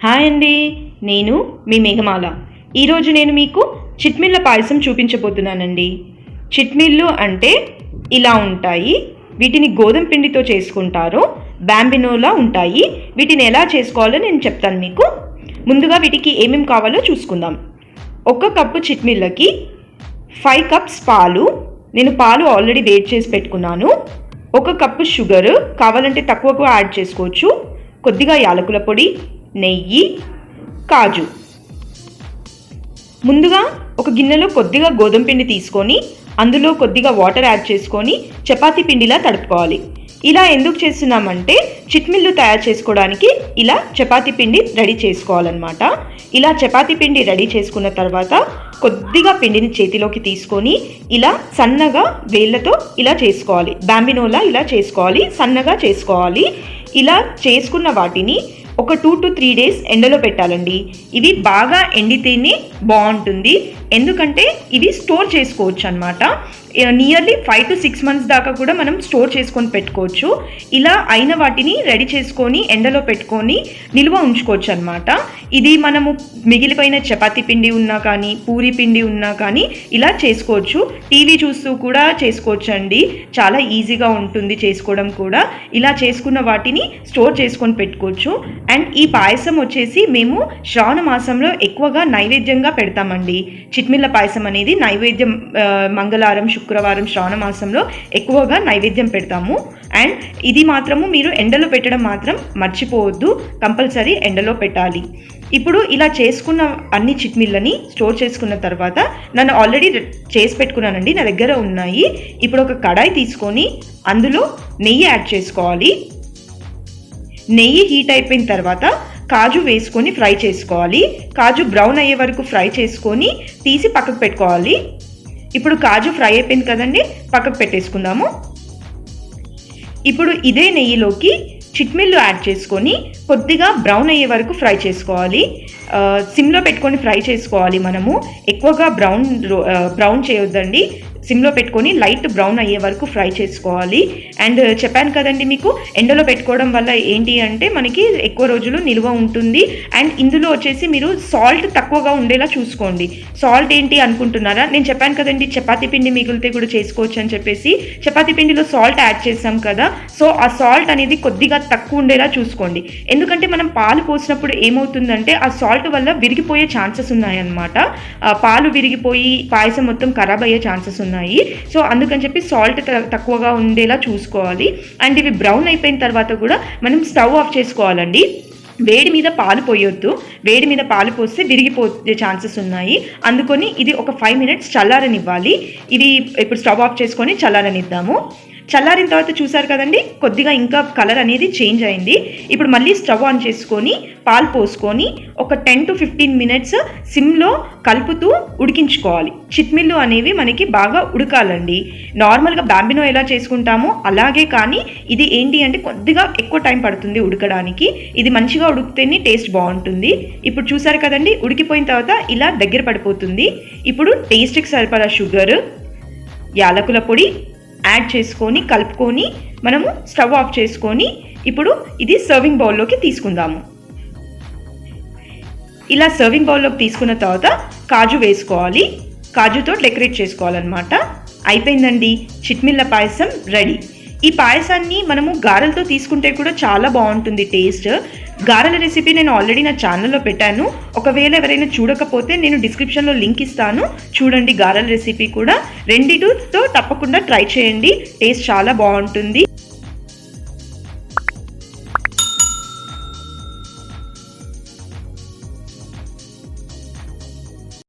Hi అండి, నేను మీ మేఘమాల. ఈరోజు నేను మీకు చిట్మిళ్ళ పాయసం చూపించబోతున్నానండి. చిట్మిళ్ళు అంటే ఇలా ఉంటాయి. వీటిని గోధుమ పిండితో చేసుకుంటారు. బ్యాంబినోలా ఉంటాయి. వీటిని ఎలా చేసుకోవాలో నేను చెప్తాను మీకు. ముందుగా వీటికి ఏమేమి కావాలో చూసుకుందాం. 1 కప్పు చిట్మిళ్ళకి 5 కప్స్ పాలు. నేను పాలు ఆల్రెడీ వేడి చేసి పెట్టుకున్నాను. 1 కప్పు షుగర్, కావాలంటే తక్కువగా యాడ్ చేసుకోవచ్చు. కొద్దిగా యాలకుల పొడి, నెయ్యి, కాజు. ముందుగా ఒక గిన్నెలో కొద్దిగా గోధుమ పిండి తీసుకొని అందులో కొద్దిగా వాటర్ యాడ్ చేసుకొని చపాతీ పిండిలా తడుపుకోవాలి. ఇలా ఎందుకు చేస్తున్నామంటే చిట్మిళ్ళు తయారు చేసుకోవడానికి ఇలా చపాతీ పిండి రెడీ చేసుకోవాలన్నమాట. ఇలా చపాతీ పిండి రెడీ చేసుకున్న తర్వాత కొద్దిగా పిండిని చేతిలోకి తీసుకొని ఇలా సన్నగా వేళ్ళతో ఇలా చేసుకోవాలి. బ్యాంబినోలా ఇలా చేసుకోవాలి, సన్నగా చేసుకోవాలి. ఇలా చేసుకున్న వాటిని ఒక 2 to 3 days ఎండలో పెట్టాలండి. ఇవి బాగా ఎండితేనే బాగుంటుంది, ఎందుకంటే ఇవి స్టోర్ చేసుకోవచ్చు అన్నమాట. నియర్లీ 5 to 6 months దాకా కూడా మనం స్టోర్ చేసుకొని పెట్టుకోవచ్చు. ఇలా అయిన వాటిని రెడీ చేసుకొని ఎండలో పెట్టుకొని నిల్వ ఉంచుకోవచ్చు అన్నమాట. ఇది మనము మిగిలిపోయిన చపాతీ పిండి ఉన్నా కానీ, పూరి పిండి ఉన్నా కానీ ఇలా చేసుకోవచ్చు. టీవీ చూస్తూ కూడా చేసుకోవచ్చు అండి. చాలా ఈజీగా ఉంటుంది చేసుకోవడం కూడా. ఇలా చేసుకున్న వాటిని స్టోర్ చేసుకొని పెట్టుకోవచ్చు. అండ్ ఈ పాయసం వచ్చేసి మేము శ్రావణ మాసంలో ఎక్కువగా నైవేద్యంగా పెడతామండి. చిట్మిళ్ళ పాయసం అనేది నైవేద్యం మంగళవారం, శుక్రవారం శ్రావణ మాసంలో ఎక్కువగా నైవేద్యం పెడతాము. అండ్ ఇది మాత్రము మీరు ఎండలో పెట్టడం మాత్రం మర్చిపోవద్దు, కంపల్సరీ ఎండలో పెట్టాలి. ఇప్పుడు ఇలా చేసుకున్న అన్ని చిట్మిళ్ళని స్టోర్ చేసుకున్న తర్వాత నన్ను ఆల్రెడీ చేసి పెట్టుకున్నానండి, నా దగ్గర ఉన్నాయి. ఇప్పుడు ఒక కడాయి తీసుకొని అందులో నెయ్యి యాడ్ చేసుకోవాలి. నెయ్యి హీట్ అయిపోయిన తర్వాత కాజు వేసుకొని ఫ్రై చేసుకోవాలి. కాజు బ్రౌన్ అయ్యే వరకు ఫ్రై చేసుకొని తీసి పక్కకు పెట్టుకోవాలి. ఇప్పుడు కాజు ఫ్రై అయిపోయింది కదండి, పక్కకు పెట్టేసుకుందాము. ఇప్పుడు ఇదే నెయ్యిలోకి చిట్మిళ్ళు యాడ్ చేసుకొని కొద్దిగా బ్రౌన్ అయ్యే వరకు ఫ్రై చేసుకోవాలి. సిమ్లో పెట్టుకొని ఫ్రై చేసుకోవాలి. మనము ఎక్కువగా బ్రౌన్ చేయొద్దండి, సిమ్లో పెట్టుకొని లైట్ బ్రౌన్ అయ్యే వరకు ఫ్రై చేసుకోవాలి. అండ్ చెప్పాను కదండి మీకు, ఎండలో పెట్టుకోవడం వల్ల ఏంటి అంటే మనకి ఎక్కువ రోజులు నిల్వ ఉంటుంది. అండ్ ఇందులో వచ్చేసి మీరు సాల్ట్ తక్కువగా ఉండేలా చూసుకోండి. సాల్ట్ ఏంటి అనుకుంటున్నారా? నేను చెప్పాను కదండి చపాతీ పిండి మిగిలితే కూడా చేసుకోవచ్చు అని చెప్పేసి. చపాతీ పిండిలో సాల్ట్ యాడ్ చేసాం కదా, సో ఆ సాల్ట్ అనేది కొద్దిగా తక్కువ ఉండేలా చూసుకోండి. ఎందుకంటే మనం పాలు పోసినప్పుడు ఏమవుతుందంటే ఆ సాల్ట్ వల్ల విరిగిపోయే ఛాన్సెస్ ఉన్నాయన్నమాట. పాలు విరిగిపోయి పాయసం మొత్తం ఖరాబ్ అయ్యే ఛాన్సెస్ ఉన్నాయి. సో అందుకని చెప్పి సాల్ట్ తక్కువగా ఉండేలా చూసుకోవాలి. అండ్ ఇవి బ్రౌన్ అయిపోయిన తర్వాత కూడా మనం స్టవ్ ఆఫ్ చేసుకోవాలండి. వేడి మీద పాలు పోయొద్దు, వేడి మీద పాలు పోస్తే విరిగిపోయే ఛాన్సెస్ ఉన్నాయి. అందుకని ఇది ఒక 5 minutes చల్లారనివ్వాలి. ఇది ఇప్పుడు స్టవ్ ఆఫ్ చేసుకొని చల్లారనిద్దాము. చల్లారిన తర్వాత చూసారు కదండి, కొద్దిగా ఇంకా కలర్ అనేది చేంజ్ అయింది. ఇప్పుడు మళ్ళీ స్టవ్ ఆన్ చేసుకొని పాలు పోసుకొని ఒక 10 to 15 minutes సిమ్లో కలుపుతూ ఉడికించుకోవాలి. చిట్మిళ్ళు అనేవి మనకి బాగా ఉడకాలండి. నార్మల్గా బ్యాంబినో ఎలా చేసుకుంటామో అలాగే, కానీ ఇది ఏంటి అంటే కొద్దిగా ఎక్కువ టైం పడుతుంది ఉడకడానికి. ఇది మంచిగా ఉడికితేనే టేస్ట్ బాగుంటుంది. ఇప్పుడు చూసారు కదండి, ఉడికిపోయిన తర్వాత ఇలా దగ్గర పడిపోతుంది. ఇప్పుడు టేస్ట్కి సరిపడా షుగర్, యాలకుల పొడి యాడ్ చేసుకొని కలుపుకొని మనము స్టవ్ ఆఫ్ చేసుకొని ఇప్పుడు ఇది సర్వింగ్ బౌల్లోకి తీసుకుందాము. ఇలా సర్వింగ్ బౌల్లోకి తీసుకున్న తర్వాత కాజు వేసుకోవాలి. కాజుతో డెకరేట్ చేసుకోవాలన్నమాట. అయిపోయిందండి, చిట్మిళ్ళ పాయసం రెడీ. ఈ పాయసాన్ని మనము గారెలతో తీసుకుంటే కూడా చాలా బాగుంటుంది టేస్ట్. గారెల రెసిపీ నేను ఆల్రెడీ నా ఛానల్లో పెట్టాను. ఒకవేళ ఎవరైనా చూడకపోతే నేను డిస్క్రిప్షన్లో లింక్ ఇస్తాను, చూడండి. గారెల రెసిపీ కూడా రెండిటితో తప్పకుండా ట్రై చేయండి, టేస్ట్ చాలా బాగుంటుంది.